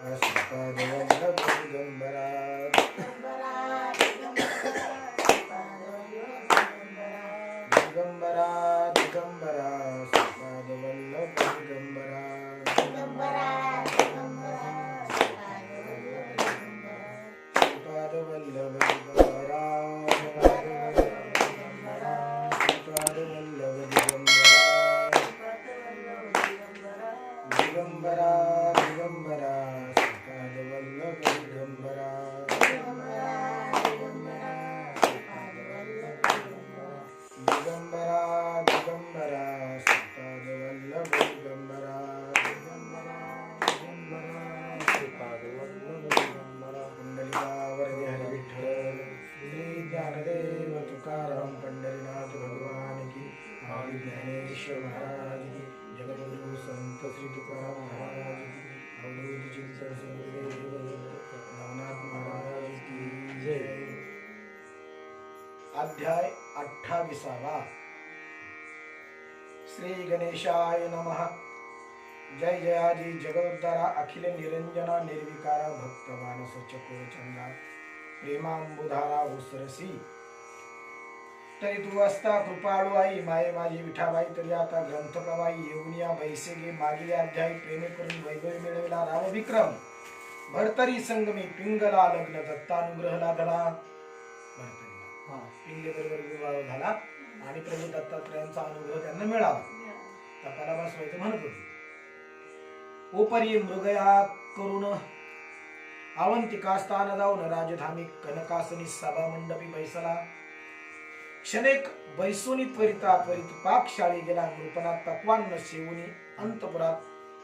श्रीपादवल्लभ दिगंबरा दिगंबरा दिगंबरा श्रीपादवल्लभ दिगंबरा श्रीपादवल्लभ दिगंबरा श्रीपादवल्लभ दिगंबरा दिगंबरा श्रीपादवल्लभ दिगंबरा दिगंबरा दिगंबरा श्रीपादवल्लभ दिगंबरा श्रीपादवल्लभ दिगंबरा कुंडलिकावरदे हरि विठ्ठल श्री ज्ञानदेव तुकाराम पंढरीनाथ भगवान की आदि ज्ञानेश्वर महाराज की जगद्गुरु संत श्री तुकाराम महाराज की अवधूत चिंतन श्री गुरुदेव नवनाथ महाराज की जय। अध्याय 28 श्री गणेशाय नमः। जय जयाजी जगदोद्धारा अखिल निरंजना निर्विकारा भक्त मानस चकोर चंद्रा प्रेमांबुधारा उसरसी तरी तू असता कृपाळू आई माये माझी विठाबाई तरी आता ग्रंथ प्रवाही येऊन या बैसे गे मागील अध्याय प्रेमे करून वैभव मिळविला राम विक्रम भरतरी संगमी पिंगला लग्न दत्तानुग्रह लाभला भरतरीला पिंगले बरोबर विवाह झाला आणि प्रभू दत्तात्रयांचा अनुभव त्यांना मिळाला तपाला बसवायचं म्हणत होते उपरी मृगया करून अवंतिका स्थान जाऊन राजधामी कनकासनी सभा मंडपी बैसला क्षणेक बैसोनी त्वरिता त्वरित पाकशाळी गेला नृपनात तक्वान्न सेवुनी अंतपुरात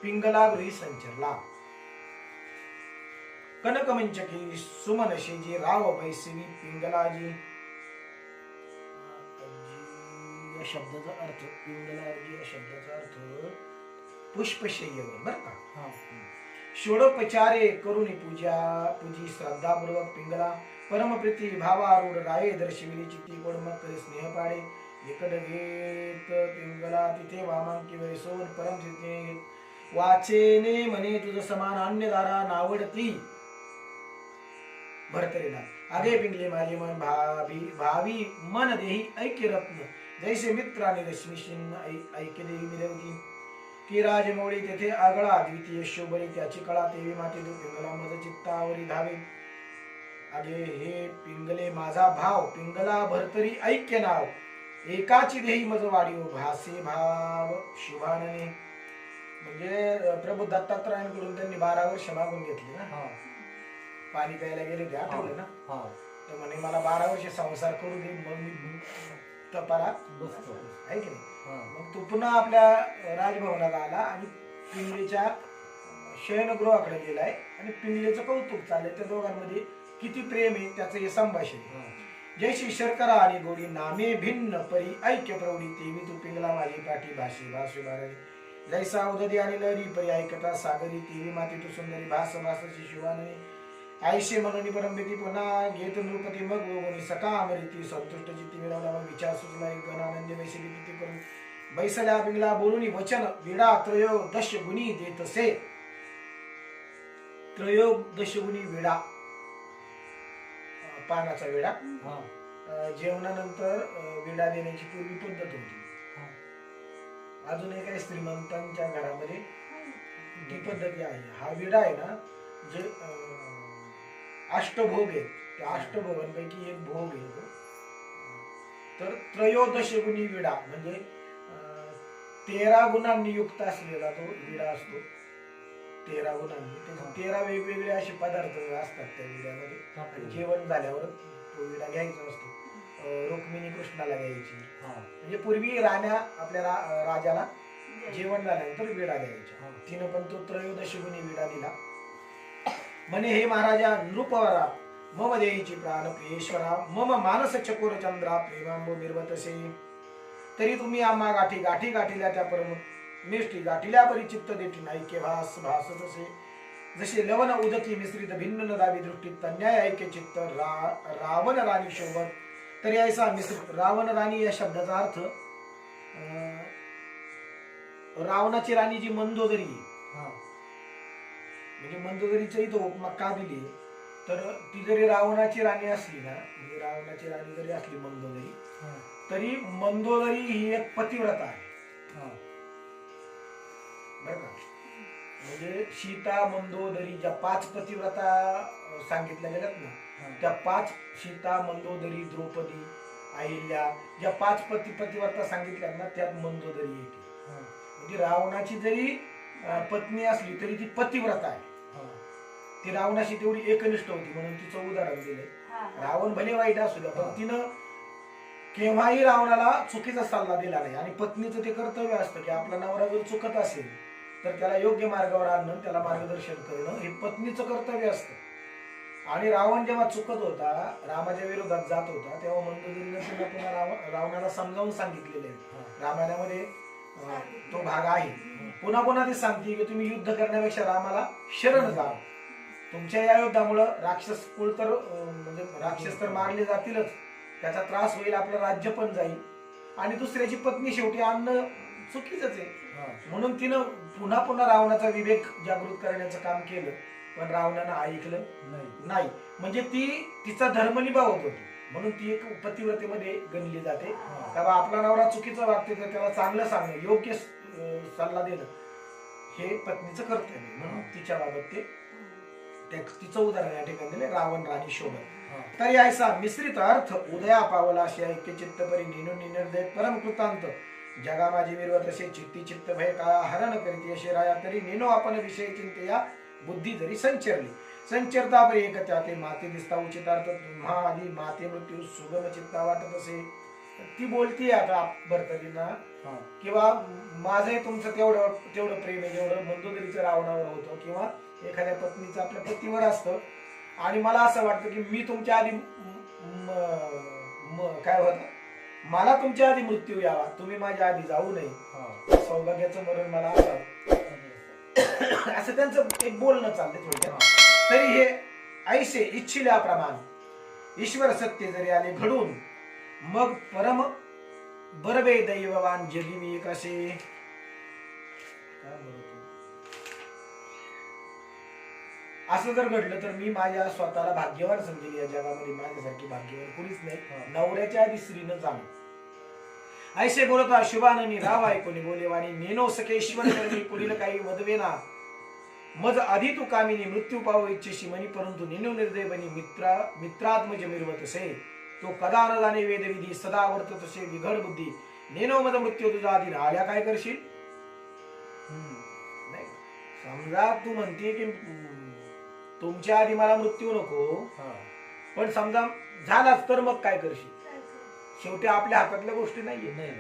पिंगलागृही संचरला कनकमंचकी सुमनशेजी राव बैसवी पिंगलाजी या शब्दाचा अर्थ पिंगलाजी या शब्दाचा अर्थ पुष्पशय्यवर बर का षोडोपचारे करुणी पूजी श्रद्धापूर्वक पिंगला परमप्रीती भावारूढ राये दर्शविली चित्ती गोडमत करे स्नेह पाडे एकड घेत पिंगला तिथे वामांकी वैसोन परम चित्ते वाचेने म्हणे तुझ समान अन्यदारा नावडती भरतरीला आगे पिंगले माझे मन भावी मन देही ऐक्य रत्न जैसे मित्राने रश्मिशीन ऐक्य देवी मिळवती की राजमौळी तेथे आगळा द्वितीय शोभरी त्याची कळा देवी माते तू पिंगला मज चित्तावरी धावे आगे हे पिंगले माझा भाव पिंगला भरतरी ऐक्य नाव एकाची देही मज वाढीव भासे भाव शुभानने म्हणजे प्रभू दत्तात्रयांकडून त्यांनी 12 वर्ष मागून घेतली ना पाणी प्यायला गेले ते आठवलं ना तर म्हणे मला 12 वर्ष संसार करू दे मग मी तपाला बसतो आहे की नाही मग तो पुन्हा आपल्या राजभवनाला आला आणि पिंगलेच्या शयनगृहाकडे गेलाय आणि पिंगलेचं कौतुक चाललंय त्या दोघांमध्ये किती प्रेम आहे त्याचं हे संभाषण जैशी शर्करा आणि गोडी नामे भिन्न परी ऐक्य प्रौढी तेवी तू पिंगला माझी पाठी भाषी भाषी बारारी जैसा उददी आणि लहरी परी ऐकता सागरी तेवी माती तू सुंदरी भास भासची शिवानी आयशे मनोनी परमभीती पुन्हा घेत नृपती मग ओगोनी सकाम रीती संतुष्ट चित्ती मिळवला मग विचार सुचला एक गणानंद वैशिकी तिथे करून बैसल्या पिंगला बोलूनी वचन विडा त्रयोदश गुणी देतसे त्रयोदश गुणी विडा पानाचा विडा जेवणानंतर विडा देण्याची पूर्वी पद्धत होती अजूनही काही श्रीमंतांच्या घरामध्ये ती पद्धती आहे हा विडा आहे ना जे अष्टभोग आहेत त्या अष्टभोगांपैकी एक भोग आहे तर त्रयोदश गुणी विडा म्हणजे 13 गुणांनी युक्त असलेला तो विडा असतो 13 गुणांनी 13 वेगवेगळे असे पदार्थ असतात त्या विड्यामध्ये जेवण झाल्यावर तो विडा घ्यायचा असतो रुक्मिणी कृष्णाला घ्यायची म्हणजे पूर्वी राण्या आपल्या राजाला जेवण झाल्यानंतर विडा द्यायचा तिनं पण तो त्रयोदश गुणी विडा दिला म्हणे हे महाराजा नृपवरा मम देईची प्राण प्रियेश्वरा मम मानस चकोर चंद्रा प्रेमांबो निर्वतसे तरी तुम्ही आम्हा गाठी गाठील्या त्या परम मेष्टी गाठील्या परी चित्त देठी ऐक्य भास भासत असे जसे लवण उदकी मिश्रित भिन्न नदावी दृष्टी तन्याय ऐक्य चित्त रावण राणी शोभत तरी ऐसा मिश्रित रावण राणी या शब्दाचा अर्थ रावणाची राणी जी मंदोदरी म्हणजे मंदोदरीची इथं उपमा का दिली तर ती जरी रावणाची राणी असली ना, म्हणजे रावणाची राणी जरी असली मंदोदरी, तरी मंदोदरी ही एक पतिव्रता आहे बरं का. म्हणजे सीता मंदोदरी ज्या 5 पतिव्रता सांगितल्या गेल्यात ना, त्या 5 सीता मंदोदरी द्रौपदी अहिल्या ज्या 5 पतिव्रता सांगितल्यात ना त्यात मंदोदरी येते. म्हणजे रावणाची जरी पत्नी असली तरी ती पतिव्रता आहे. ती रावणाशी तेवढी एकनिष्ठ होती म्हणून तिचं उदाहरण दिलंय. रावण भले वाईट असू द्या पण तिनं केव्हाही रावणाला चुकीचा सल्ला दिला नाही. आणि पत्नीचं ते कर्तव्य असतं की आपला नवरा जर चुकत असेल तर त्याला योग्य मार्गावर आणणं, त्याला मार्गदर्शन करणं हे पत्नीचं कर्तव्य असतं. आणि रावण जेव्हा चुकत होता, रामाच्या विरोधात जात होता, तेव्हा मंदोदरीनं पुन्हा पुन्हा रावणाला समजावून सांगितलेले आहे. रामायणामध्ये तो भाग आहे. पुन्हा पुन्हा ते सांगते की तुम्ही युद्ध करण्यापेक्षा रामाला शरण जा. तुमच्या या युद्धामुळं राक्षस कुळ तर म्हणजे राक्षस तर मारले जातीलच, त्याचा त्रास होईल, आपलं राज्य पण जाईल आणि दुसऱ्याची पत्नी शेवटी आणणं चुकीच आहे. म्हणून तिनं पुन्हा पुन्हा रावणाचा विवेक जागृत करण्याचं काम केलं, पण रावणानं ऐकलं नाही. म्हणजे ती तिचा धर्म निभावत होती म्हणून ती एक पतिव्रतेमध्ये गणली जाते. तेव्हा आपला नवरा चुकीचं वागते तर त्याला चांगलं सांगणं, योग्य सल्ला देणं हे पत्नीचं कर्तव्य. म्हणून तिच्या बाबत तिचं उदाहरण या ठिकाणी दिले, रावण राणी शोभत. तरी ऐसा मिश्रित अर्थ उदया पावला असे ऐक्य चित्त परी निर्दय परम कृतांत जगा माझी मिरव तसे चित्ती चित्त भय का हरण करीत यशे राया तरी नेनो आपण विषय चिंतया बुद्धी जरी संचरता परी एकत्या ते माते दिसता उचितार्थ तुम्हा आधी माते मृत्यू सुगम चित्ता वाटत असे. ती बोलतीये आता भरतरींना किंवा माझं तुमचं तेवढं प्रेम आहे जेवढं मंदोदरीचं रावणावर होतं किंवा एखाद्या पत्नीचं आपल्या पतीवर असतं. आणि मला असं वाटतं की मी तुमच्या आधी काय होतं, मला तुमच्या आधी मृत्यू यावा, तुम्ही माझ्या आधी जाऊ नये, सौभाग्याचं मरण मला असं त्यांचं एक बोलणं चाललंय थोडक्यात. तरी हे ऐसे इच्छिल्याप्रमाणे ईश्वर सत्य जरी आले घडून मग परम बरबे दैववान जगी मी कसे. असं जर घडलं तर मी माझ्या स्वतःला भाग्यवान समजेल. या जगामध्ये माझ्यासारखी भाग्यवान कुणीच नाही. नवऱ्याच्या आधी स्त्रीनं जाणं ऐसे बोलता शुभाननी राव ऐकून बोलेवानी नेनो सकेश्वर करणी पुढील काही वदवेना मज आधी तू कामिनी मृत्यू पावो इच्छेशी मनी परंतु नेनो निर्दय बनी मित्रात्मज मिरवत से तो कदा न जाणे वेदविधी सदा वर्तत तसे विघड बुद्धी नेनो मद मृत्यू तुझा आधी आल्या काय करशील. नाही समजा तू म्हणते की तुमच्या आधी मला मृत्यू नको, पण समजा झालाच तर मग काय करशील. शेवटी आपल्या हातातल्या गोष्टी नाहीये.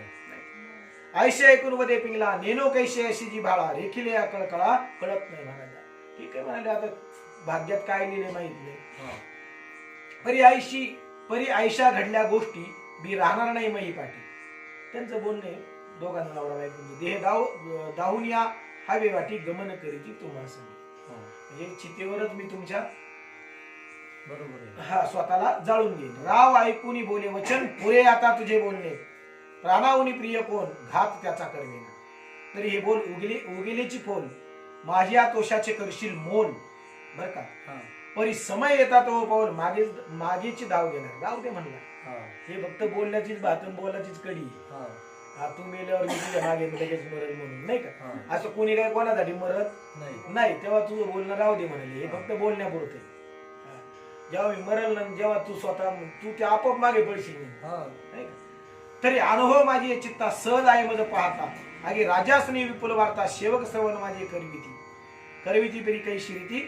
ऐशे ऐकून वदे पिंगला नेनो कैशे अशी जी भाळा रेखिले कळकळा कळत नाही म्हणायला. ठीक आहे म्हणाले, आता भाग्यात काय लिहिले माहित नाही. परी आयशा घडल्या गोष्टी बी राहणार नाही मही पाठी. त्यांचं बोलणे दोघांना नवरा बायको देह दाहून या हवे वाटी गमन करीची तुम्हा सांग. म्हणजे चितेवरच मी तुमच्या बरोबर स्वतःला जाळून घेईन. राव ऐकून बोले वचन पुरे आता तुझे बोलणे प्राणाहुनी प्रिय कोण घात त्याचा करवेना. तरी हे बोल उगेलेची फोल माझ्या तोषाचे करशील मोल. बर का परी समय येतात तो पाऊल मागेची धाव घेणार. जाऊ दे म्हणला, हे फक्त बोलण्याचीच भातून बोलायचीच कडी. तू मेल्यावर मी तुझ्या मागे लगेच मरल म्हणून नाही का. असं कोणी काय कोणासाठी मरत नाही. तेव्हा तुझं बोलणं राहू दे म्हणाले, हे फक्त बोलण्यापुरते. जेव्हा मी मरल ना जेव्हा तू त्या आपोआप मागे पडशील नाही का. तरी अनुभव माझी चित्ता सहज आहे मज पाहता आगे राजासनी विपुल वार्ता सेवक श्रवण माझी करविती परी काही शिरीती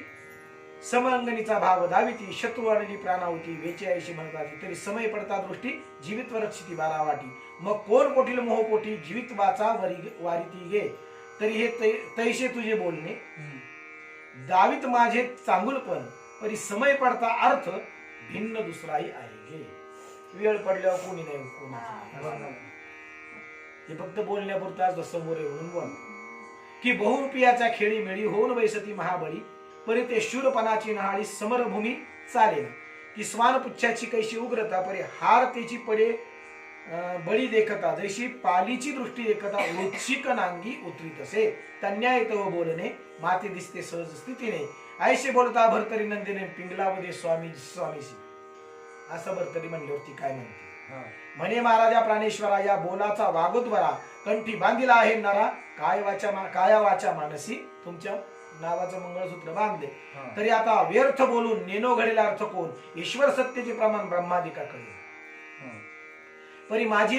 समअंगणीचा भाव धाविती शत्रू आणली प्राणावती वेचे ऐशी म्हणतात. तरी समय पडता दृष्टी जीवित रक्षिती बारा वाटी मग कोण कोटील मोह पोटी जीवित वाचा वारीती गे. तरी हे तैसे तुझे बोलणे दावित माझे चांगुलपण परी समय पडता अर्थ भिन्न दुसराही आहे गे. वेळ पडल्यावर कोणी नाही कोणाचं, हे फक्त बोलण्यापुरता समोर म्हणून बोल की बहुरुपयाच्या खेळी मेळी होऊन बैसती महाबळी परी ते शूरपणाची नहाळी समरभूमी चालेल की स्वान पुच्छाची कैशी उग्रता परी हार तेची पडे बळी देखता जैशी पालीची दृष्टी देखता वृच्छिक नांगी उतरीत असे. तन्याय तव बोलणे माते दिसते सहज स्थितीने आयशे बोलता भरतरी नंदिने पिंगलावदे स्वामीशी. असं भरतरी म्हणल्यावरती काय म्हणते? म्हणे महाराजा प्राणेश्वरा, या बोलाचा वागोद्वारा कंठी बांधिला आहे नारा. काया वाचा मानसी तुमच्या नावाचं मंगळसूत्र बांधले, तरी आता व्यर्थ बोलून नेनो घडेला अर्थ कोण? ईश्वर सत्तेचे प्रमाण ब्रह्मादिका कळे. परी माझी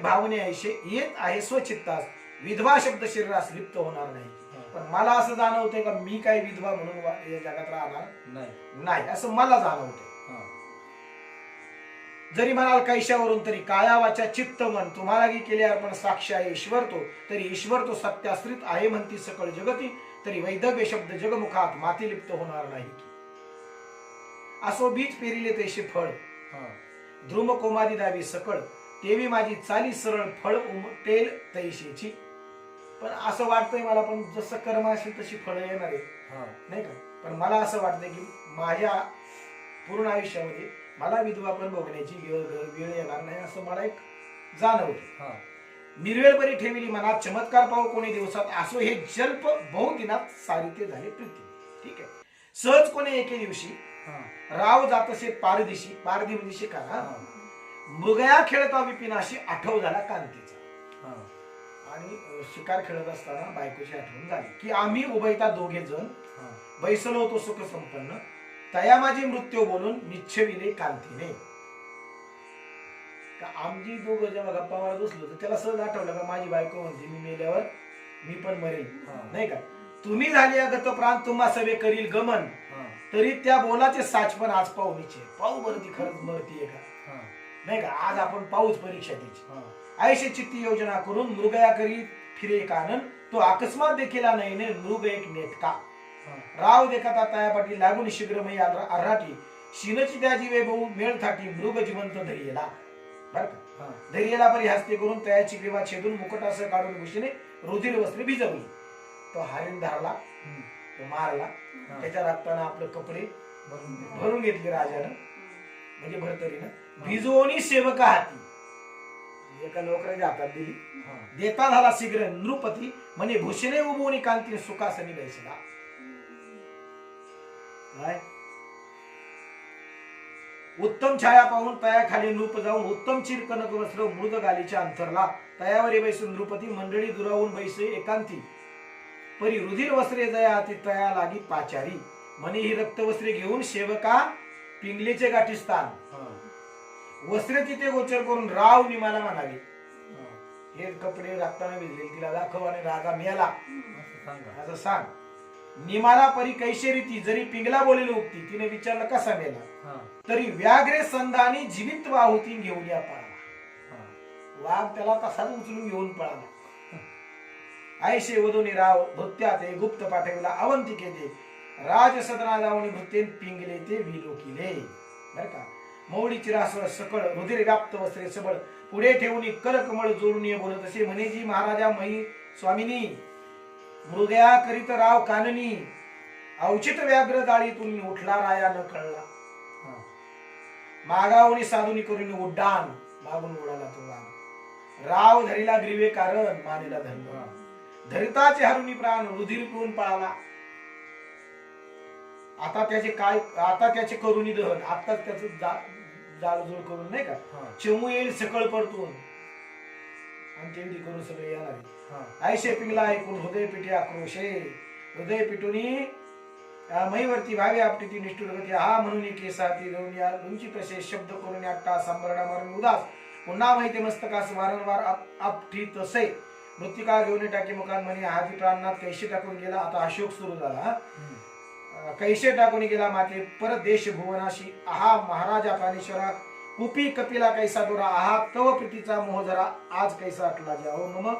भावने ऐशे येत आहे स्वचित्तास, विधवा शब्द शरीरास लिप्त होणार नाही. पण मला असं जाणवतंय का मी काय विधवा म्हणून या जगात राहणार नाही, असं मला जाणवतंय. जरी म्हणाल कैशावरून, तरी काया वाचा चित्त मन तुम्हाला की केले अर्पण साक्ष आहे ईश्वर तो. तरी ईश्वर तो सत्याश्रित आहे म्हणती सकळ जगती, तरी वैदव्य शब्द जगमुखात माती लिप्त होणार नाही. असो बीज पेरिले तैसे फळ, ध्रुम कोमादी दावी सकळ, तेवी माझी चाली सरळ फळ उमटेल तैशेची. पण असं वाटतंय मला, पण जसं कर्म असेल तशी फळं येणार आहे, नाही का? पण मला असं वाटतंय की माझ्या पूर्ण आयुष्यामध्ये मला विधवा पण भोगण्याची वेळ येणार नाही, असं मला एक जाणवतं. निर्वेळ बरी ठेवली मनात, चमत्कार पाहू कोणी दिवसात, असो हे जल्प बहुदिनात सारिते झाले प्रीती. ठीक आहे. सहज कोणी एके दिवशी राव जातसे पारदिशी, पारदी म्हणजे शिकार, मृगया खेळता विपिनाशी आठव झाला कांतीचा. आणि शिकार खेळत असताना बायकोची आठवण झाली की आम्ही उभयता दोघे जण बैसलो होतो सुख संपन्न, तया माझी मृत्यू बोलून निच्छविले कांतीने. का आमची दोघं जेव्हा गप्पा मारत बसलो तर त्याला सहज आठवलं का माझी बायको म्हणते मी मेल्यावर मी पण मरेल, नाही का? तुम्ही झाली अगत प्राण तुम्हा सवे करील गमन, तरी त्या बोलाचे साचपण आज पाहू निश्चय. पाहू बरं ती खरंच मरतीये का, नाही का? आज आपण पाहूच परीक्षा तिची. आयशे चित्ती योजना करून मृगया करी फिरे कानन, तो अकस्मात देखील नाही मृग एक नेटका. राव देखता तया पाठी लागून शीघ्रमयी अर्राटी, शिनची त्याची वैभव मेळ थाटी मृग जिवंत धरियेला. बर का? धरियेला परी हस्ते करून तयाची ग्रीवा छेदून मुकुटासह काढून भूषणे रुधिर वस्त्रे भिजवली. तो हरिण धरला, तो मारला, त्याच्या रक्तानं आपले कपडे भरून घेतले राजानं, म्हणजे भरतरीनं. भिजवणी सेवका हाती एका नोकराच्या हातात दिली. देता झाला शीघ्र नृपती, म्हणे भूषणे उभवणी कांती सुखासनी बैसला. उत्तम छाया पाहून तया खाली नृप जाऊन, उत्तम चिर कनक वस्त्र मृद गालीच्या अंतरला. तयावरी बैसून नृपती मंडळी दुरावून बैसे एकांती, परी रुधिर वस्त्रे जया हाती तया लागी पाचारी. म्हणे ही रक्तवस्त्रे घेऊन सेवका पिंगलेचे गाठी स्थान, वस्त्रे तिथे गोचर करून राव निमाला म्हणाली, हे कपडे रक्ताने भिजले तिला दाखव आणि राजा मेला असं सांग. निमाला परी कैशे रीती, जरी पिंगला बोलेली उक्ती. तिने विचारलं कसा मेला, तरी व्याघ्रे संधानी जीवित वाहुती घेऊन या पळाला. वाघ त्याला तसाच उचलून घेऊन पळाला. आयशे वधूने राव भृत्या ते गुप्त पाठविला अवंतिके दे, राज सदना जाऊन भृतेन पिंगले ते विलोकिले. बर का? मौळी चिरासळ सकळ रुधिर व्याप्त वस्त्रे सबळ, पुढे ठेवून करकमळ जोडून बोलत असे म्हणे जी महाराजा मही स्वामिनी, मृगया करीत राव काननी, औचित व्याघ्र दाळीतून उठला राया न कळला. मागावणी साधुनी करून उड्डाण, मागून उडाला तो वाघ. राव धरीला ग्रीवे कारण मानेला धरला, धरिताचे हरुनी प्राण रुधिर पिऊन पळाला. आता त्याचे करुणी दहन, आताच त्याच जाळजूळ करून, नाही का? चमू येईल सकळ परतून आणि तेवढी करून सगळे येणार. आयशे पिंगला ऐकून हृदय पिटे आक्रोशे, हृदय पिटूनी महीवरती भावी आपटी ती निष्ठुर गती. हा म्हणून केसाती जाऊन या लुंची तसे शब्द करून आट्टा सांबरडा मारून उदास, पुन्हा माहिती मस्तकास वारंवार आपटी तसे. मृत्तिका घेऊन टाकी मुखान म्हणे आधी प्राणनाथ कैसे टाकून गेला. आता अशोक सुरू झाला. कैसे टाकून गेला माते परदेश भुवनाशी, आहा महाराजा प्राणेश्वरा कुपी कपिला कैसा दोरा, आहा तव प्रीतीचा मोह जरा आज कैसा आटला जाओ. मग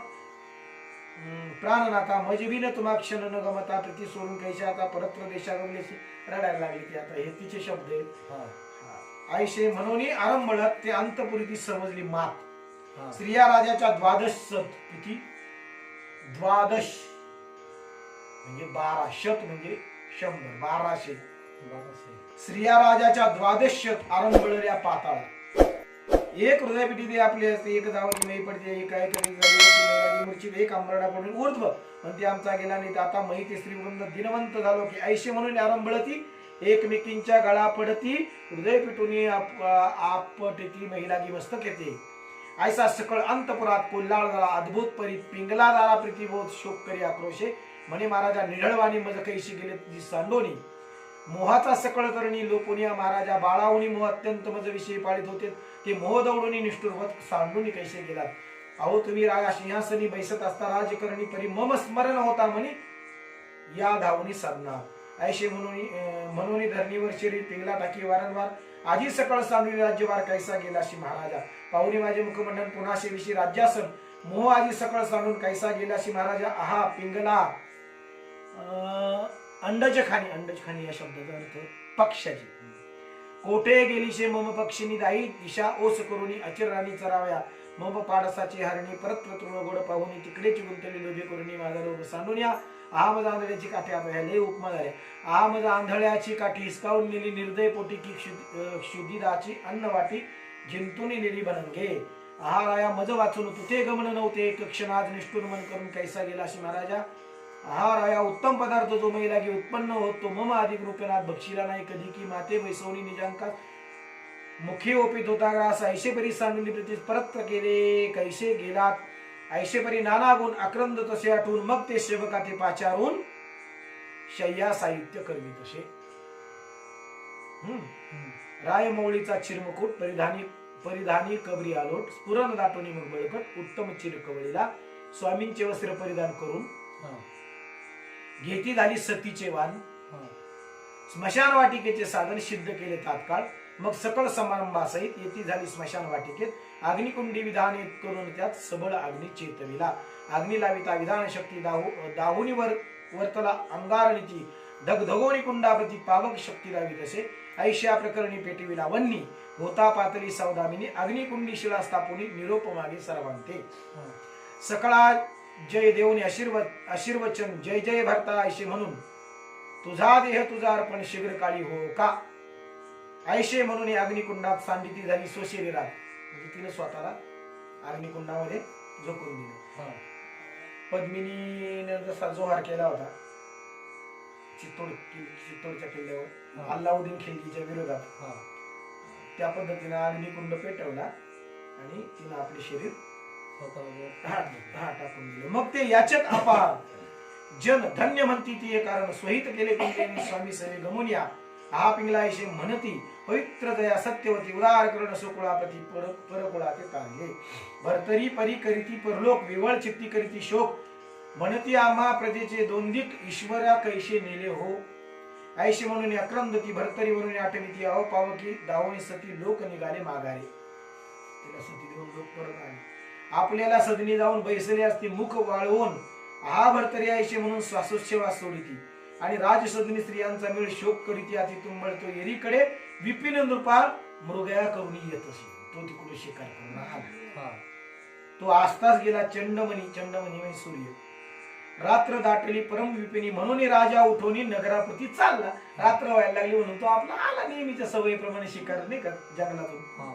प्राणनाथा मजबीन तुम्हा क्षण न गमता, प्रीती सोडून कैसे आता परत्र देशा गमलेशी. रडायला लागली ती. आता हे तिचे शब्द आहेत. आयशे म्हणून आरंभळत ते अंतपुरी ती समजली मात. स्त्रिया राजाच्या द्वादश सत, किती? द्वादश म्हणजे 12, शत म्हणजे 100, 1200. स्त्रिया राजाच्या द्वादश शत आरंभळल्या पाताळा. एक हृदयपिटी ते आपले असते, एक जावची मही पडते, एक काय करी मूर्छित, एक आंबरडा पडून ऊर्ध्व म्हणते आमचा गेला नाही. आता मही ते श्रीवृंद दिनवंत झालो की ऐशे म्हणून आरंभळती, एकमेकींच्या गळा पडती, हृदय पिटून आपटती महिला की मस्तक येते. ऐसा सकळ अंतपुरात कोल्हाळ झाला अद्भुत परी, पिंगला दारा प्रीतिबोध शोक करी आक्रोशे. म्हणे महाराजा निढळवाणी मज कैशी गेले तुझी सांडोनी, मोहाचा सकळ करणी लोपुनिया. महाराजा बाळावणी मोह अत्यंत मज विषयी पाळीत होते, ते मोह दौडून निष्ठुरवत सांडून कैसे गेलात. अहो तुम्ही राया सिंहासनी बैसत असता राजकरणी परी मम स्मरण होता म्हणे या धावणी साधना. ऐशे म्हणून धरणीवर शरीर पिंगला टाकी वारंवार, आधी सकळ सांडून राज्यभार कैसा गेलाशी. महाराजा पाहुणे माझे मुखमंडन पुन्हा विषयी राज्यासन, मोह आधी सकळ सांडून कैसा गेलाशी. महाराजा आहा पिंगला अंडजखानी, अंडजखानी या शब्दाचा अर्थ पक्षाची. कोठे गेलीशे मम पक्षिनी दाई, दिशा ओस करुनी अचिराणी चराव्या. मम पाडसाची हरणी परत तृण गोड पाहुनी, तिकडेची गुंतली लोभे करुनी माझा लोभ सांडून या. आहा मजा आंधळ्याची काठी, आता लय उपमा झाल्या. आहा मजा आंधळ्याची काठी हिसकावून नेली निर्दय पोटी की क्षुदिदाची अन्न वाटी जिंतून नेली बनंगे. आहा राया मज वाचून तुथे गमन नव्हते, एक क्षण आज निष्ठुर मन करून कैसा गेला अशी. महाराजा आहा राया उत्तम पदार्थ जो महिला की उत्पन्न होतो मम अधिक रूपेनात बक्षीला नाही कधी की. माते बैसवणी निजांका मुखी ओपित होता ग्रास, ऐशे परी सांडली प्रीतीस परत्र केले कैसे गेलात. ऐशे परी नाना गुण आक्रंद तसे आठवून, मग ते सेवका ते पाचारून शय्या साहित्य करवी तसे. रायमौळीचा चिरमुकुट परिधानी कबरी आलोट, स्फुरण दाटोनी मग बळकट, उत्तम चिरकवळीला स्वामींचे वस्त्र परिधान करून घेती झाली सतीचे वाण. स्मशान वाटिकेचे साधन सिद्ध केले तात्काळ, मग सकळ समारंभासहित येती झाली स्मशान वाटिकेत. अग्निकुंडी विधान करून त्यात सबळ अग्नी चेतविला. अग्नी लाविता विधान शक्ती दाहुनी वर्तला अंगारणीची, धगधगोनी कुंडाप्रती पावक शक्ती लावी तसे. ऐश्या प्रकरणी पेटविला वन्नी, होता पातळी सौदामिनी. अग्निकुंडी शिळा स्थापुनी निरोप मागे सर्वांते. सकळा जय देवनी आशीर्वचन, जय जय भरता ऐशे म्हणून, तुझा देह तुझा अर्पण शीघ्र काळी हो का. ऐशे म्हणून अग्निकुंडात सांडिती झाली स्वशरीरात, म्हणजे तिने स्वतःला अग्निकुंडामध्ये झोकून दिलं. पद्मिनीने जसा जोहार केला होता चित्तोडच्या किल्ल्यावर अल्लाउद्दीन खिलजीच्या विरोधात, त्या पद्धतीने अग्निकुंड पेटवला आणि तिने आपले शरीर टाकून दिले. मग ते याचक अपार जन धन्य म्हणती ती कारण, स्वहित केले पिंगलेने स्वामी सवे गमुनिया. हा पिंगला ऐशे म्हणती पवित्र दया सत्यवती, उदार करण सोकुळापती परकुळा ते तारले. भरतरी परी करीती परलोक, विवळ चित्ती करीती शोक. म्हणती आम्हा प्रजेचे दोंदिक, ईश्वरा कैशे नेले हो. ऐशे म्हणून अक्रंदती, भरतरी म्हणून आठविती अपावकी. दावणी सती लोक निघाले माघारे. तिला सती देऊन लोक परत आले. आपल्याला सदनी जाऊन बैसले असते मुख वाळवून. हा भरतरी ऐशे म्हणून श्वासोच्छवास सोडिती, आणि राजसदनी स्त्रियांचा मेळ शोक करीती. अति तुंबळतो एरीकडे विपिन नृपाल मृगया करुणी येत असे. तो तिकडे शिकार करून आला. तो आस्ताच गेला चंडमणी, चंडमणी म्हणजे सूर्य. रात्र दाटली परम विपिनी, म्हणून राजा उठवणी नगराप्रती चालला. रात्र व्हायला लागली म्हणून तो आपला आला नेहमीच्या सवयीप्रमाणे शिकार नाही का जंगलातून.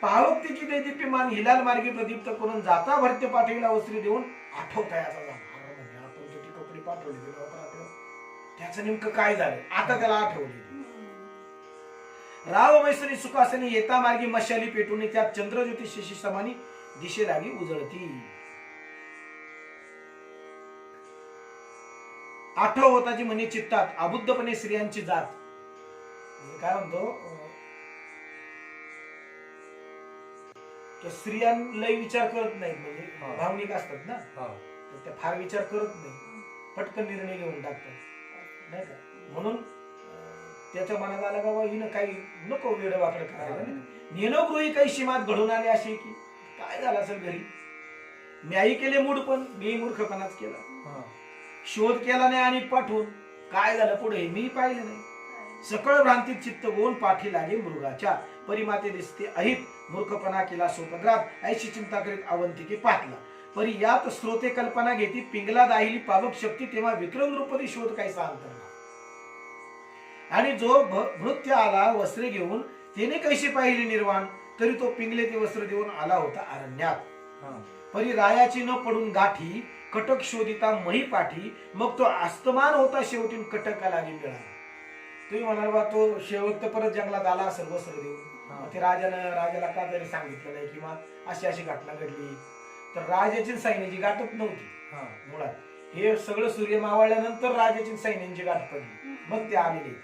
पावकतीची दैदिप्यमान हिलाल मार्गे प्रदीप्त करून जाता भरते पाठवीला वस्त्री देऊन आठवतायाचा झाला. आपण किती कपडे पाठवले त्याचं नेमकं काय झालं आता त्याला आठवले. राव मैसरी सुखासनी येता मार्गी मशाली पेटून त्यात चंद्रज्योती शिशी समानी दिशे लागी उजळती. आठव होताची म्हणे चित्तात अबुद्धपणे स्त्रियांची जात. काय म्हणतो स्त्रिया लय विचार करत नाहीत, म्हणजे भावनिक असतात ना, त्या फार विचार करत नाही, पटकन निर्णय घेऊन टाकतात नाही का. म्हणून त्याच्या मनात आला बाबा हिनं काही नको वेळ वाकड करायला. नेनोगृही काही सीमात घडून आले असे की काय झालं असेल घरी. न्यायी केले मूड पण मी मूर्खपणाच केला. शोध केला नाही आणि पाठवून काय झालं पुढे मी पाहिलं नाही. सकळ भ्रांतीत चित्त गोन पाठी लागे मृगाच्या, परिमाते दिसते अहित. मूर्खपणा केला सोपद्रात, ऐशी चिंता करीत अवंतिके पाठला. परी यात स्रोते कल्पना घेती पिंगला दाहिली पावक शक्ती. तेव्हा विक्रम रूपदी शोध काहीसा अंतरला. आणि जो भृत्य आला वस्त्रे घेऊन, त्याने कैसे पाहिली निर्वाण. तरी तो पिंगले ते वस्त्र देऊन आला होता अरण्यात. हा. परी रायाची न पडून गाठी कटक शोधिता मही पाठी. मग तो अस्तमान होता शेवटी कटका लागी मिळाला. तुम्ही म्हणाल बा तो शेवट तर परत जंगलात आला असेल वस्त्र देऊन. हा. ते राजाला का तरी सांगितलं नाही किंवा अशी अशी घटना घडली. तर राजाची सैन्याची गाठच नव्हती हा. मुळात. हे सगळं सूर्य मावळल्यानंतर राजाची सैन्यांची गाठ पडली. मग ते आलेले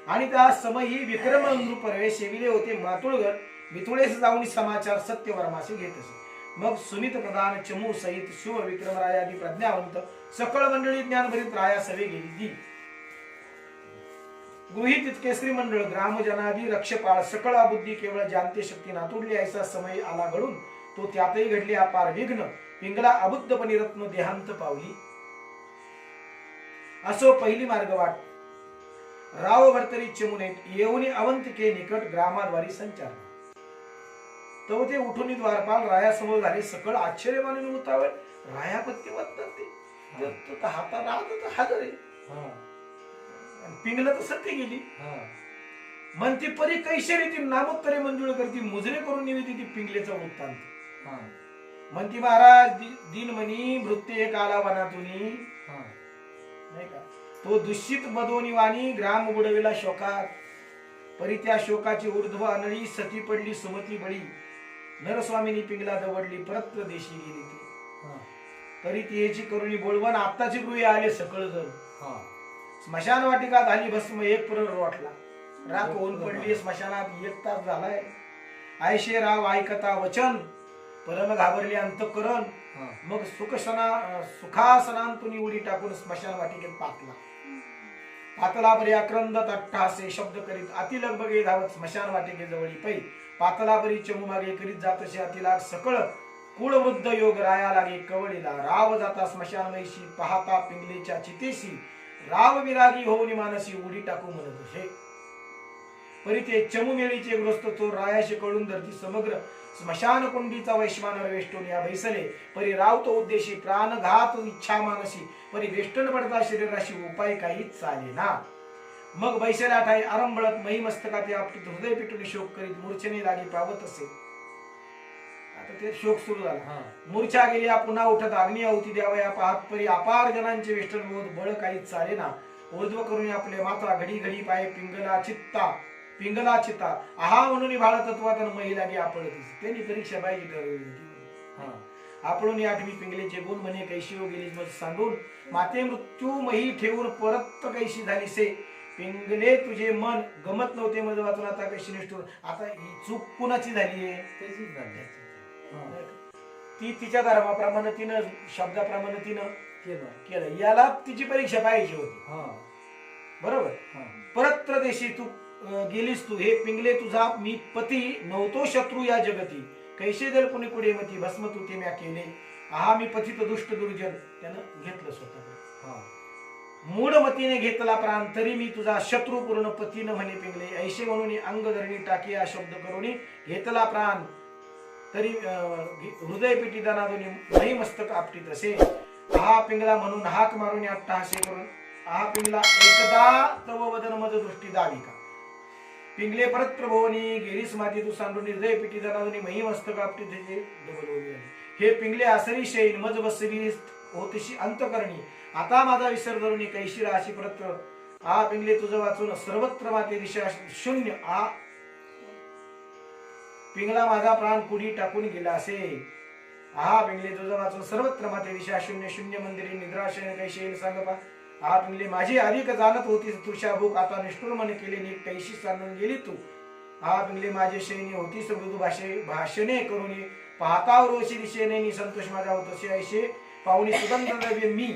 आणि त्या समयी विक्रम नृपर्वे सेविले होते मातुळगड. मिथुळेस जाऊन समाचार सत्यवर्माशी घेत असे. मग सुमित प्रधान चमू सहित शुभ विक्रम रायादी प्रज्ञावंत सकळ मंडळी ज्ञानभरीत राया सवे गेली दी. गृहीत केसरी मंडळ ग्रामजनादी रक्षपाळ सकळ बुद्धी केवळ जानते शक्ती नातुडली. ऐसा समय आला घडून तो त्यातही घडली अपार विघ्न. पिंगला अबुद्धपणी रत्न देहांत पावली. असो पहिली मार्ग वाट राव भरतरी चमुनेत येऊनी अवंतिके निकट ग्रामाद्वारी संचार. तो ते उठून द्वारपाल रायासमोर झाले. सकळ आश्चर्य मानून उतावळ रायापत्ती वाटतात ते हाता राहत हाजर आहे. पिंगला तर सत्य गेली. म्हणती परी कैशरी ती नामोत्तरे मंजूळ करती. मुजरे करून निवेदी ती पिंगलेचा वृत्तांत. म्हणती महाराज दिनमणी भृत्य काला वनातुनी नाही का तो दूषित मदोनी वाणी ग्राम बुडविला शोकात. परी त्या शोकाची ऊर्ध्व अनळी सती पडली सुमती बळी. नरस्वामीनी पिंगला दवडली परत देशी गेली ती. तरी ती याची करुणी बोलवण आत्ताची गृही आले सकळ जण. स्मशान वाटिका झाली भस्म एक प्रहर रोटला. राख होऊन पडली स्मशानात 1 तास झालाय. आयशे राव ऐकता वचन परम घाबरली अंतःकरण. मग सुखासनांतून उडी टाकून स्मशान वाटिकेत पातला. पातला परी आक्रंदत अट्टहासे शब्द करीत अति लगबगे धावत स्मशान वाटिके जवळी पै. पातला परी चमू मागे करीत जातसे अतिलाग सकळ. कुळवृद्ध योग राया लागे कवळीला. राव जाता स्मशानमयशी पाहता पिंगलेच्या चितेशी. राव विरागी होऊन मानसी उडी टाकू म्हणत असे. परी ते चमू मेळीचे ग्रस्त चोर रायाशी कळून धरती समग्र. स्मशान कुंडीचा वैश्वानर वेष्टून या बैसले. परी राव तो उद्देशी प्राणघात इच्छा मानसी. परी वेष्टन पडता शरीराशी उपाय काहीच चाले ना. मग बैसल्या ठाई आरंभळत मही मस्तकाते आपटीत हृदय पिटून शोक करीत मूर्छेने लागी पावत असे. आता ते शोक सुरू झाला. मूर्छा गेली पुन्हा उठत अग्नी आहुती द्यावया पाहत परी अपार जनांचे वेष्टन बोध बळ काहीच चाले ना. ऊर्ध्व करून आपले माता घडी घडी पाय पिंगला चित्ता आहा म्हणून बाळ तत्वातन महिला गे आपळतीस. त्यांनी परीक्षा पाहिजे ठरवली. आपण 8वी पिंगलेचे गुण म्हणे कैशी हो गेली मग सांडून. माते मृत्यू मही ठेवून परत कैशी झाली से. पिंगले तुझे मन गमत नव्हते मज वाचून आता कैशी निष्ठूर. आता ही चूक कुणाची झालीये? ती तिच्या धर्माप्रमाणे तिनं शब्दाप्रमाणे तिनं केलं. याला तिची परीक्षा पाहिजे होती. बरोबर. परत्र देशी तू गेलीस तू. हे पिंगले तुझा मी पती नव्हतो शत्रू या जगती. कैसे दल कुणी कुडे मती भस्म तू ते म्या केले. आहा मी पतित दुष्ट दुर्जन. त्यानं घेतलं स्वतः. मूढ मतीने घेतला प्राण तरी मी तुझा शत्रू पूर्ण पती न म्हणे पिंगले. ऐशे म्हणून अंग धरणी टाकी हा शब्द करून घेतला प्राण तरी हृदय पिटी दनादोनी मही मस्तक आपटीत असे. हा पिंगला म्हणून हाक मारून अट्टहासे करून हा पिंगला एकदा तव वदन मज दृष्टी दावी का. पिंगले परत प्रभोवनी गेलीस माती तू सांडून हृदय पिटी दनादोनी मही मस्तक आपटीत डबलवली. हे पिंगले आसरी शैन मज बसली होतीशी अंतकरणी. आता माझा विसर धरुणी कैशी राशी परत. आ पिंगले तुझं वाचून सर्वत्र माते दिशा शून्य. आ पिंगला माझा प्राण कुडी टाकून गेला असे. आहा पिंगले तुझं वाचून सर्वत्र माते दिशा शून्य. शून्य मंदिरी निद्राशयन कैशी सांग पा. आहा पिंगले माझी अधिक जाणत होती तुषा भूक. आता निष्ठुर मन केले नीट कैशी सांडून गेली तू. आहा पिंगले माझे शैनी होती मृदू भाषणे करून पाहता रोशी दिशेने संतोष माझा होतो. ऐशे पाहुणी सुगंध द्रव्य मी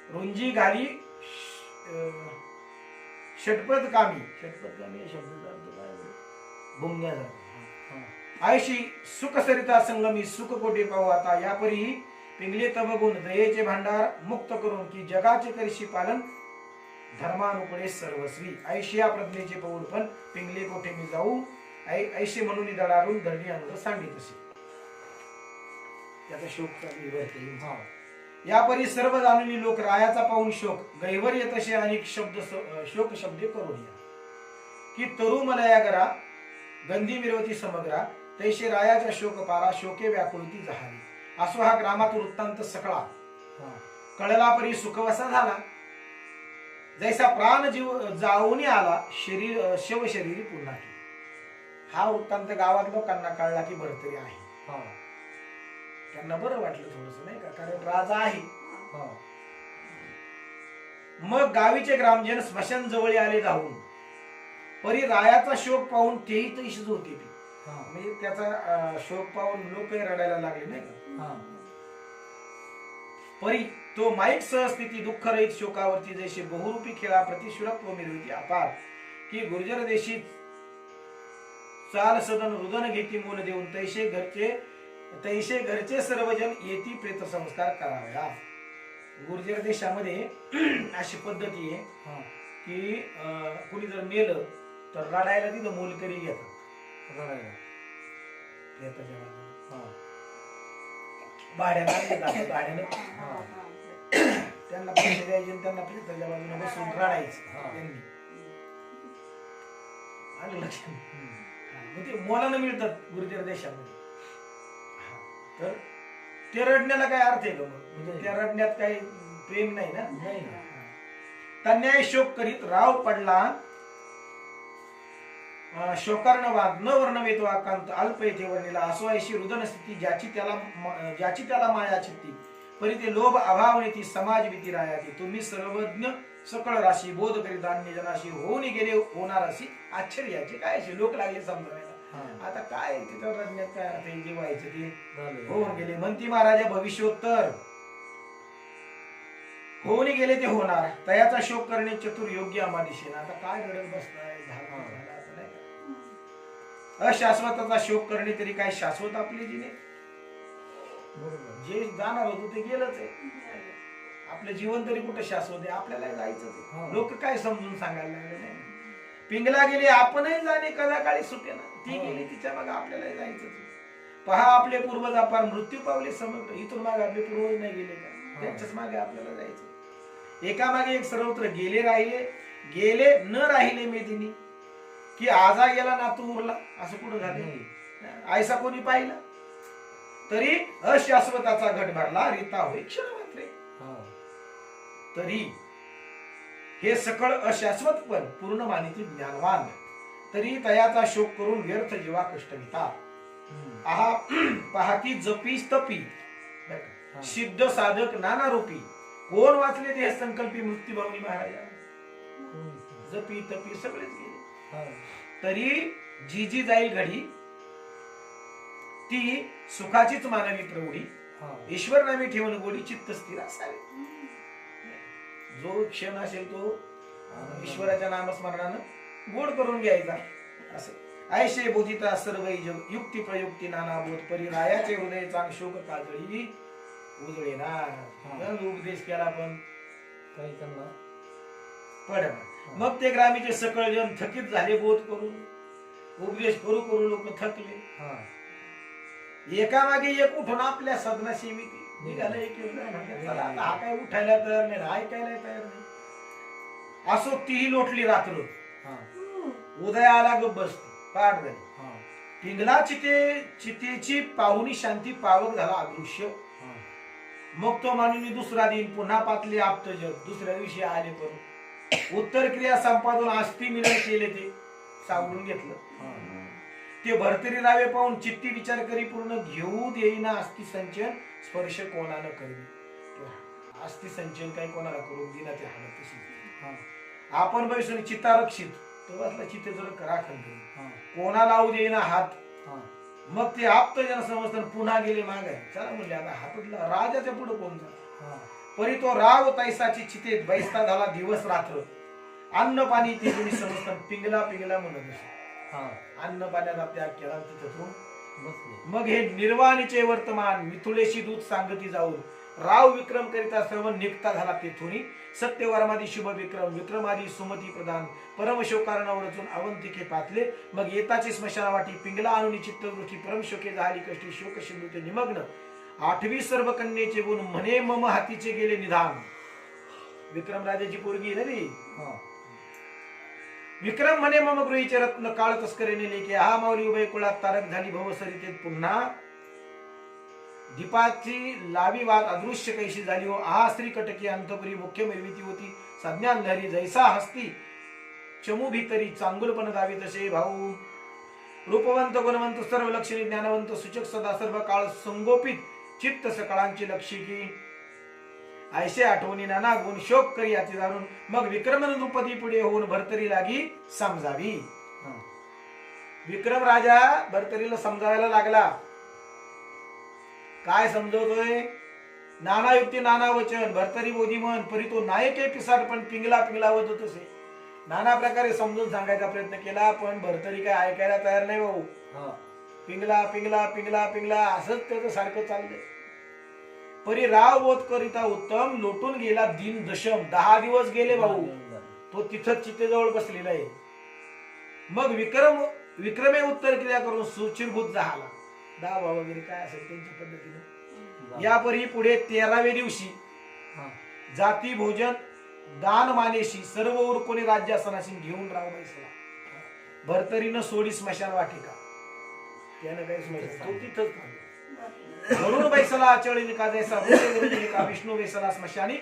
रुंजी घाली षटपद कामी. षटपद कामी शब्दाचा अर्थ काय? भुंग्या आयशी सुख सरिता संगमी सुख कोटी पाहू. आता यापरी पिंगले तब गुण दयेचे भांडार मुक्त करून की जगाचे करशी पालन धर्मानुकडे सर्वस्वी. ऐशी या प्रज्ञेचे पौड पण पिंगले कोठे मी जाऊ. ऐशी म्हणून दडारून धरणी अनुर सांगित असे. त्याचा शोक चालू. यापरी सर्व जाणून लोक रायाचा पाहून शोक गैवर येत असे अनेक शब्द शोक शब्दे करून या. की तरु मलया गरा गंधी मिरवती समग्रा तैसे रायाच्या शोक पारा शोके व्याकुळती झाली. असो हा ग्रामात वृत्तांत सकळा. कळला परी सुखवसा झाला. जैसा प्राण जीव जाऊन आला शरीर शव शरीरी पुन्हा की. हा वृत्तांत गावात लोकांना कळला की भरतरी आहे. त्यांना बरं वाटलं थोडस नाही का, कारण राजा आहे. मग गावीचे ग्रामजन स्मशान जवळ आले धावून. परी रायाचा शोक पाहून तेही तशीच होती ती. म्हणजे त्याचा शोक पाहून लोक रडायला लागले नाही का. परी तो माईक सहस्थिती दुःख रहित शोकावरती जैसे बहुरूपी खेळा प्रतिशुरत्व मिरविती अपार की गुर्जर देशी चाल सदन रुदन घेती मोल देऊन तैसे घरचे सर्वजन येती प्रेत संस्कार कराव्या. गुर्जर देशामध्ये अशी पद्धती आहे की कुणी जर मेलं तर रडायला तिथं मोलकरी घेतात. भाड्यानं त्यांना पैसे द्यायचे आणि त्यांना प्रेताच्या बाजूने बसून रडायचं. त्यांनी आलं लक्षात. ते मोलानं मिळतात गुर्जर देशामध्ये. तर ते रडण्याला काय अर्थ आहे का मग? म्हणजे त्या रडण्यात काही प्रेम नाही ना. तन्याय शोक करीत राव पडला शोकार्णवाद न वर्णवेतो आकांत अल्प येथे वर्णिला. असो ऐशी रुदन स्थिती ज्याची त्याला माया चित्ती परी ते लोभ अभाव ती समाज भीती रायाती. तुम्ही सर्वज्ञ सकळ राशी बोध करी धान्य जनाशी होऊन गेले होणार अशी आश्चर्याचे काय असे लोक लागले समजायला. आता काय तिथं रडण्यात काय अर्थ आहे? जे व्हायचं ते होऊन गेले. म्हणती महाराजा भविष्योत्तर होऊन गेले ते होणार. तयाचा शोक करणे चतुर योग्य आम्हा दिशेना. आता काय रडत बसताय? अशाश्वताचा शोक करणे तरी काय शाश्वत आपले जिने. जे जाणार होतं ते गेलंच आहे. आपलं जीवन तरी कुठं शाश्वत आहे? आपल्याला जायचं. लोक काय समजून सांगायला लागले नाही. पिंगला गेली आपणही जाणे कदा काळी सुटे ना. ती गेली तिच्या मागे आपल्याला जायचं. पहा आपले पूर्वज अपार मृत्यू पावले समग्र. इथून मागे आपले पूर्वज नाही गेले का? त्यांच्याच मागे आपल्याला जायचं. एका मागे एक सर्वत्र गेले न राहिले मेदिनी की आजा गेला नातू उरला. असं कुठं झालं? आयसा कोणी पाहिला तरी अशाश्वताचा घट भरला रीता होई क्षण मात्रे. तरी हे सकळ अशाश्वत पण पूर्ण मानिती ज्ञानवान तरी तयाचा शोक करून व्यर्थ जीवा कष्ट घेता. आहा पाहती जपी तपी सिद्ध साधक नाना रूपी कोण वाचले ते संकल्पी मृत्यूभावनी महाराजा. जपी तपी सगळेच गेले. तरी जी जाईल घडी ती सुखाचीच मानवी प्रौढी. ईश्वर नामी ठेवून गोडी चित्त स्थिर असावे. जो क्षण असेल तो ईश्वराच्या नामस्मरणानं गोड करून घ्यायचा. असं ऐशे बोधिता सर्व युक्ती प्रयुक्ती नाना बोध परी रायाचे हृदय चांग शोक काजळी उजळे ना. उपदेश केला पण काही त्यांना पडना. मग ते ग्रामीचे सकळ जन थकीत झाले बोध करून. उपदेश करू लोक थकले. एकामागे एक उठून आपल्या सदनाशी निघाले. हा काय उठायला तयार नाही, ऐकायला तयार नाही. असो तीही लोटली रात्र. उदया आला गप बसती पाठ झाली. पिंगला चितेची पाहुणी शांती पावक झाला अदृश्य. मग तो मानवी दुसरा दिन पुन्हा पातले आपत जग. दुसऱ्या दिवशी आले करून उत्तर क्रिया संपादन आस्ती मिलन केले. ते सावरून घेतलं. ते भरतरी रावे पाहून चित्ती विचार करी पूर्ण घेऊ देईना अस्थि संचयन स्पर्श कोणाला करी. अस्थि संचयन काही कोणाला करून दिना. ते हालत तशी आपण बैसून चित्ता रक्षित तो वाचला चित्ते जर राखण करी कोणा लावू देईना हात. मग ते आप्त जन समजताना पुन्हा गेले मागे. चला म्हणले आता हातातला राजाच्या पुढे कोण जा. परी तो राव तैसाची चितेत बैसता झाला दिवस रात्र. अन्न पाणी ते तुम्ही समजताना पिंगला म्हणत असे. अन्न पाण्याचा त्याग केला तिथून बसले. मग हे निर्वाणीचे वर्तमान मिथुलेशी दूत सांगती जाऊन राव विक्रम करिता सर्व निघता झाला तेथून. सत्यवर्मादी शुभ विक्रमादी सुमती प्रधान परमशोकारण रचून अवंतिके पातले. मग येताची स्मशानावाटी पिंगला आणून चित्तदृष्टी परमशोके झाली कष्टी शोक सिंधू ते निमग्न. 8वी सर्व कन्येचे गुण म्हणे मम हातीचे गेले निधान. विक्रम राजाची पोरगी नदी विक्रम म्हणे मम गृहीचे रत्न काळ तस्करीने लेखे हा माऊली उभय कुळात तारक झाली भवसरितेत पुन्हा दीपाची लावी वाद अदृश्य कैशी झाली हो आ स्त्री कटकी अंतपुरी मुख्य मिरविती होती संज्ञान लहरी जैसा हस्ती चमू भीतरी चांगुलपण दावी तसे भाऊ रूपवंत गुणवंत सर्व लक्षणी ज्ञानवंत सूचक सदा सर्व काळ संगोपित चित्त सकाळांची लक्षिकी ऐसे आठवणी नाना गुण शोक करी अति जाणून मग विक्रमन नृपती पुढे होऊन भरतरी लागी समजावी. विक्रम राजा भरतरीला समजावायला लागला. काय समजवतोय? नाना युक्ती नाना वचन भरतरी बोधी मन परी तो नायके पिसाट पण पिंगला पिंगला वदत असे. नाना प्रकारे समजून सांगायचा प्रयत्न केला पण भरतरी काय ऐकायला तयार नाही भाऊ. पिंगला पिंगला पिंगला पिंगला असंच त्याचं सारखं चाललंय. परी राव बोध करिता उत्तम लोटून गेला दिन दशम 10 दिवस गेले भाऊ. तो तिथं चितेजवळ बसलेला आहे. मग विक्रमे उत्तर क्रिया करून सुचिरभूत झाला. दावा वगैरे काय असेल त्यांच्या पद्धतीने यापरी पुढे 13व्या दिवशी जाती भोजन दान मानेशी सर्व उरकोणी राज्यासनाशी घेऊन राव बैसला. भरतरीनं सोडी स्मशान वाटिका त्यानं काय स्मशान तो तिथंच म्हणून बैसला अचळी का जैसा विष्णू बैसला स्मशानी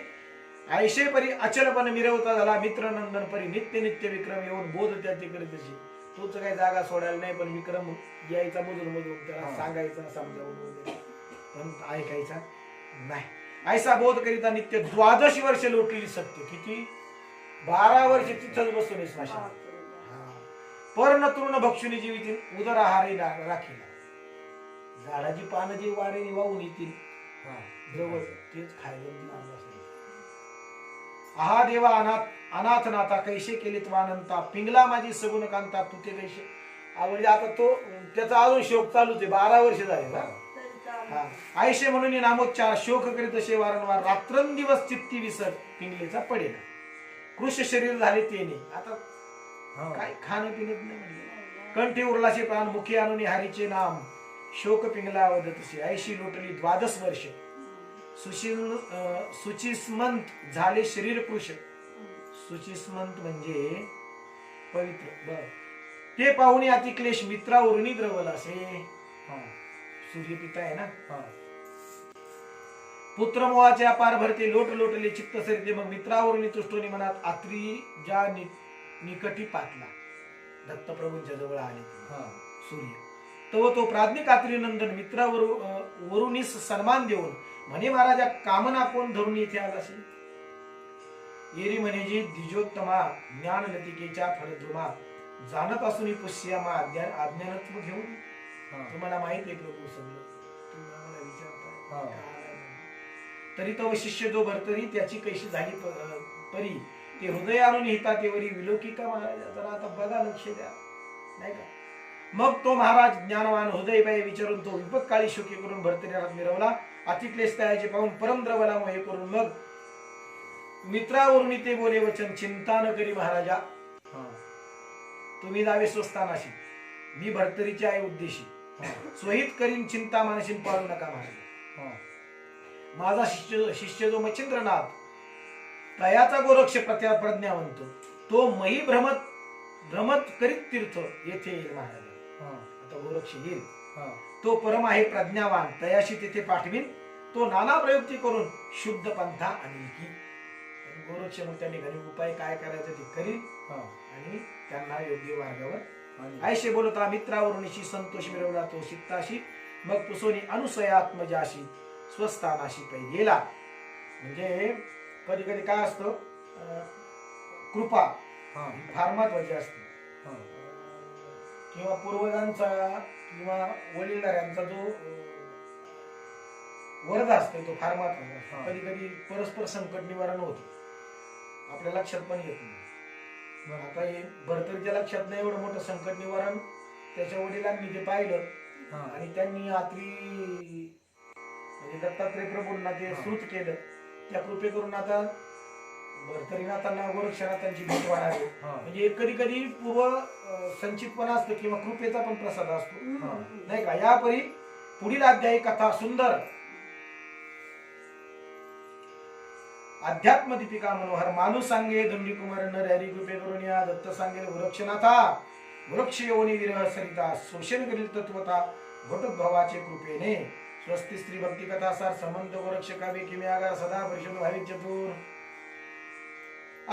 ऐशे परी अचलपण मिरवता झाला मित्र नंदन परी नित्य नित्य विक्रम येऊन बोध त्याचे करीत असे. तोच काही जागा सोडायला नाही पण विक्रम यायचा मधून त्याला सांगायचा समजावून वगैरे पण ऐकायचा नाही. ऐसा बोध करिता नित्य 12 वर्ष लोटलेली सत्य किती 12 वर्ष तिथंच बसून स्मशान पर्ण तृण भक्षुनी जीविती उदर आहारी राखीला. झाडाची पानं जी वारे वाहून येतील जवळ तेच खायला. आहा देवा अनाथ नाथा कैसे केले त्वानंता पिंगला माझी सगुण कांता तू ते कैसे आवडले. आता तो त्याचा अजून शोक चालूच आहे 12 वर्ष झाले ना. आयशे म्हणून नामोच्चार शोक करीत असे वारंवार रात्रंदिवस चित्ती विसर पिंगलेचा पडेल. कृष शरीर झाले तेने आता काय खाणं पिणत नाही म्हणजे कंठी उरलाचे प्राण मुखी आणून हरीचे नाम शोक पिंगला वदतसे. ऐशी लोटली 12 वर्ष सुचिस्मंत झाले शरीर कृश. सुचिस्मंत म्हणजे पवित्र बर. ते पाहुणे अति क्लेश मित्रावरून द्रवल असे. सूर्य पिता आहे ना. पुत्र मोहाचे अपार भरते लोट लोटले चित्त सरिते मग मित्रावरून तुष्टोनी मनात आत्री ज्या निकटी पातला दत्तप्रभूंच्या जवळ आले सूर्य तो प्राज्ञिक आत्री नंदन मित्रावरूनच सन्मान देऊन म्हणे महाराजा कामना कोण धरून येथे आलाशी. येरी म्हणे जी द्विजोत्तमा ज्ञान लतिकेच्या फलद्रुमा जाणत असून पुष्यामा अज्ञानत्व घेऊन. तुम्हाला माहित आहे प्रभू सगळं तुम्ही आम्हाला विचारताय तरी तो शिष्य जो भरतरी त्याची कैशी झाली परी ते हृदय आणून हिता तेवरी विलोकिका महाराजा. जरा आता बघा लक्ष द्या नाही का. मग तो महाराज ज्ञानवान हृदय बाई विचारून तो विपत काळी शोकी करून भरतरीला मिरवला. अतिक्लेश त्याचे पाहून परमद्रवला मोहे करून मग मित्रावरून ते बोले वचन चिंता न करी महाराजा तुम्ही जावे स्वस्थानाशी मी भरतरीची आहे उद्देशी स्वहित करीन चिंता मानशीन पाळू नका महाराज. माझा शिष्य जो मच्छिंद्रनाथ तयाचा गोरक्ष प्रज्ञावंत तो मही भ्रमत करीत तीर्थ येथे येईल महाराज. आता गोरक्ष येईल तो परम आहे प्रज्ञावान तयाशी तेथे पाठवीन तो नाना प्रयुक्ती करून शुद्ध पंथा आणि की. गोरक्ष मग त्यांनी घरी उपाय काय करायचं ते करील आणि त्यांना योग्य मार्गावर आयशे बोलता मित्रावरूनशी संतोष मिळवला तो चित्ताशी मग पुसोनी अनुसयात्मजाशी स्वस्थानाशी पै गेला. म्हणजे कधी कधी काय असतं कृपा फार महत्वाची असते किंवा पूर्वजांचा किंवा वडीलधाऱ्यांचा जो वरद असतो तो फार महत्वाचा असतो. कधी कधी परस्पर संकट निवारण होते आपल्या लक्षात पण येत नाही. आता हे भरतरीच्या लक्षात नाही एवढं मोठं संकट निवारण त्याच्या वडिलांनी ते पाहिलं आणि त्यांनी आत्री म्हणजे दत्तात्रय प्रभूंना ते श्रुत केलं. त्या कृपे करून आता भरतरीनाथांना गोरक्षनाथांची भीती वाढावी. म्हणजे कधी कधी पूर्व संचितपणा असतो किंवा कृपेचा पण प्रसाद असतो नाही का. यापरी पुढील अध्यायी कथा सुंदर अध्यात्म दीपिका मनोहर मानू सांगे दंडी कुमार नर हरी कृपे करून या दत्त सांगेल वृक्षनाथा वृक्ष योनी विरह सरिता शोषण करील तत्वता घटोद्भवाचे कृपेने स्वस्ती स्त्री भक्ती कथा सार समंत वृक्ष काव्य किम्यागार सदा परिषद भाविक चतुर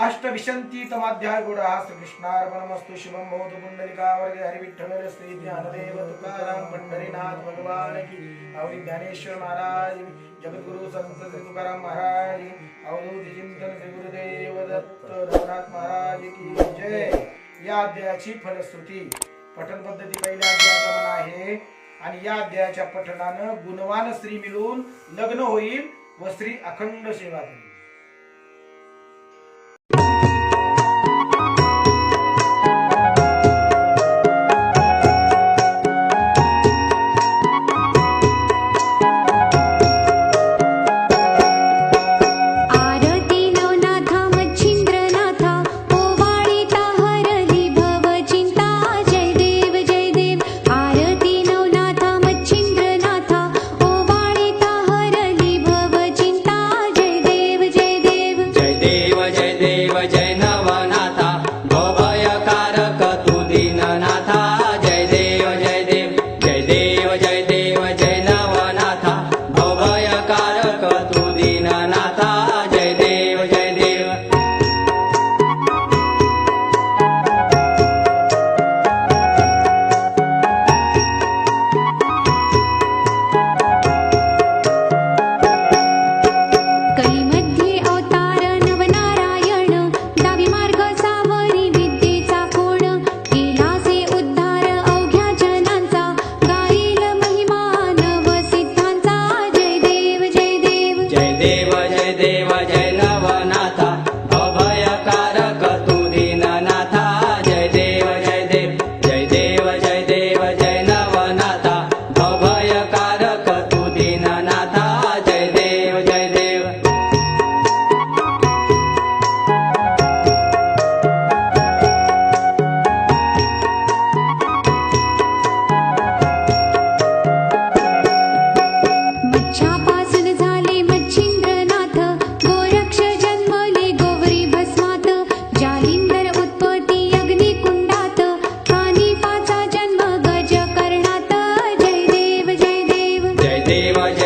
अष्टविशंती तमाध्याय गोडा श्रीकृष्णार्पणमस्तु शुभम भवतु पुंडलिकावर्गे हरि विठ्ठल श्री ज्ञानदेव तुकाराम पंढरीनाथ भगवान की अवधि ज्ञानेश्वर महाराज जगद्गुरु संत श्री तुकाराम महाराज अवधूत चिंतन श्री गुरुदेव दत्त रघुनाथ महाराज की जय। या अध्यायाची फलश्रुती पठन पद्धती पहिल्या अध्यायाप्रमाणे आहे आणि या अध्यायाच्या पठणानं गुणवान स्त्री मिळून लग्न होईल व स्त्री अखंड सेवा करेल। देव